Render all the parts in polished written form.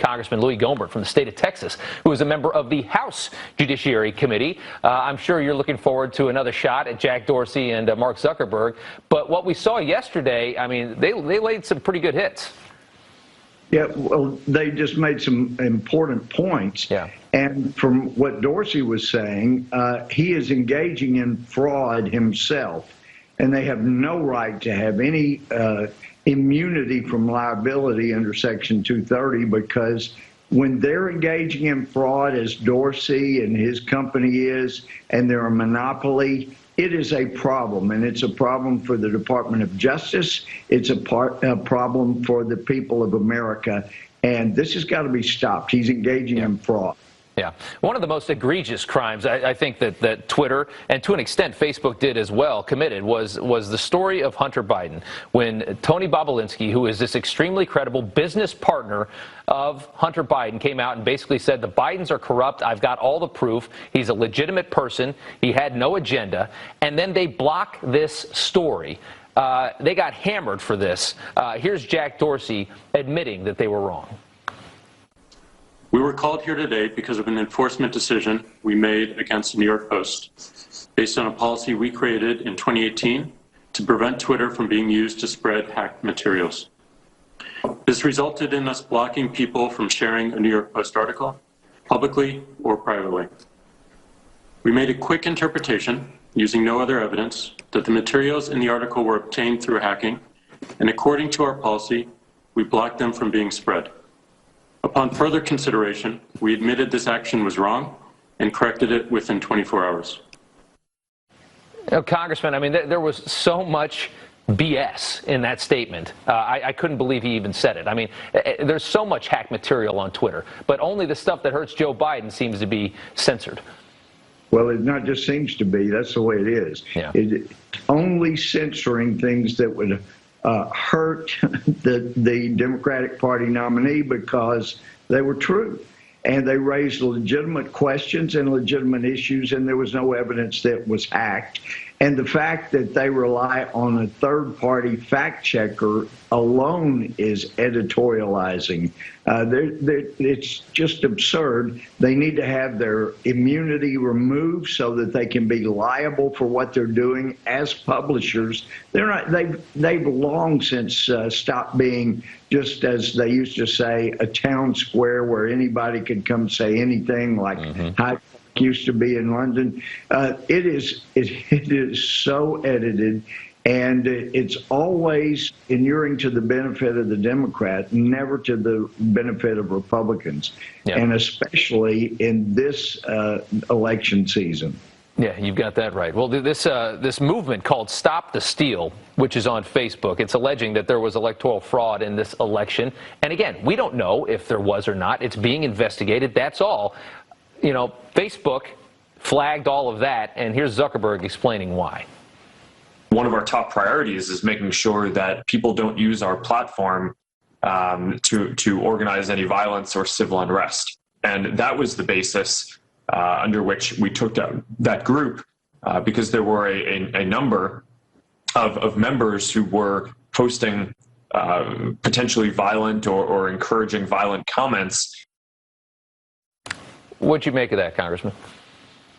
Congressman Louis Gohmert from the state of Texas, who is a member of the House Judiciary Committee. I'm sure you're looking forward to another shot at Jack Dorsey and Mark Zuckerberg. But what we saw yesterday, I mean, they laid some pretty good hits. Yeah, well, they just made some important points. Yeah. And from what Dorsey was saying, he is engaging in fraud himself, and they have no right to have any immunity from liability under Section 230, because when they're engaging in fraud, as Dorsey and his company is, and they're a monopoly, it is a problem, and it's a problem for the Department of Justice. It's a problem for the people of America, and this has got to be stopped. He's engaging in fraud. Yeah. One of the most egregious crimes I think that Twitter, and to an extent Facebook did as well, committed was the story of Hunter Biden, when Tony Bobulinski, who is this extremely credible business partner of Hunter Biden, came out and basically said the Bidens are corrupt. I've got all the proof. He's a legitimate person. He had no agenda. And then they block this story. They got hammered for this. Here's Jack Dorsey admitting that they were wrong. We were called here today because of an enforcement decision we made against the New York Post based on a policy we created in 2018 to prevent Twitter from being used to spread hacked materials. This resulted in us blocking people from sharing a New York Post article, publicly or privately. We made a quick interpretation, using no other evidence, that the materials in the article were obtained through hacking, and according to our policy, we blocked them from being spread. Upon further consideration, we admitted this action was wrong and corrected it within 24 hours. You know, Congressman, I mean, there was so much BS in that statement. I couldn't believe he even said it. I mean, there's so much hack material on Twitter, but only the stuff that hurts Joe Biden seems to be censored. Well, it not just seems to be. That's the way it is. Yeah. It's only censoring things that would hurt the Democratic Party nominee because they were true. And they raised legitimate questions and legitimate issues, and there was no evidence that was hacked. And the fact that they rely on a third-party fact checker alone is editorializing. It's just absurd. They need to have their immunity removed so that they can be liable for what they're doing as publishers. They're not. They've long since stopped being, just as they used to say, a town square where anybody could come say anything, like Hyde used to be in London. It is so edited, and it's always inuring to the benefit of the Democrat, never to the benefit of Republicans, and especially in this election season. Yeah, you've got that right. Well, this movement called Stop the Steal, which is on Facebook, it's alleging that there was electoral fraud in this election. And again, we don't know if there was or not. It's being investigated. That's all. You know, Facebook flagged all of that, and here's Zuckerberg explaining why. One of our top priorities is making sure that people don't use our platform to organize any violence or civil unrest. And that was the basis under which we took that group, because there were a number of members who were posting potentially violent or encouraging violent comments. What'd you make of that, Congressman?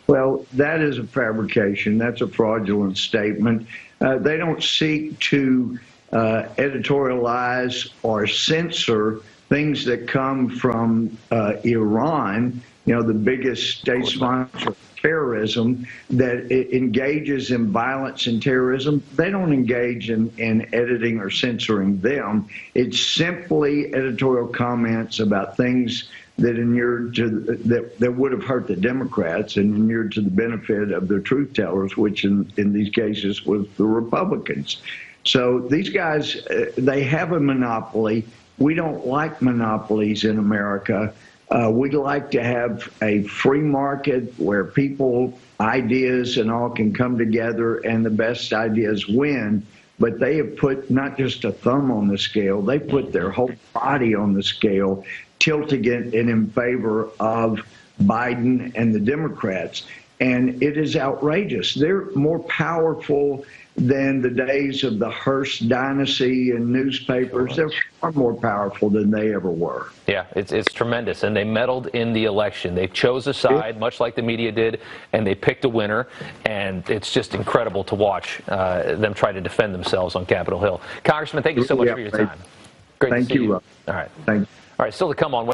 Well, that is a fabrication. That's a fraudulent statement. They don't seek to editorialize or censor things that come from Iran, you know, the biggest state sponsor of terrorism that engages in violence and terrorism. They don't engage in editing or censoring them. It's simply editorial comments about things that inured to that would have hurt the Democrats and inured to the benefit of the truth tellers, which in these cases was the Republicans. So these guys, they have a monopoly. We don't like monopolies in America. We like to have a free market where people, ideas, and all can come together and the best ideas win. But they have put not just a thumb on the scale, they put their whole body on the scale, tilting it in favor of Biden and the Democrats. And it is outrageous. They're more powerful than the days of the Hearst dynasty and newspapers. They're far more powerful than they ever were. Yeah, it's tremendous. And they meddled in the election. They chose a side, much like the media did, and they picked a winner. And it's just incredible to watch them try to defend themselves on Capitol Hill. Congressman, thank you so much for your time. Great to see you. Thank you. All right. Thank you. All right, still to come on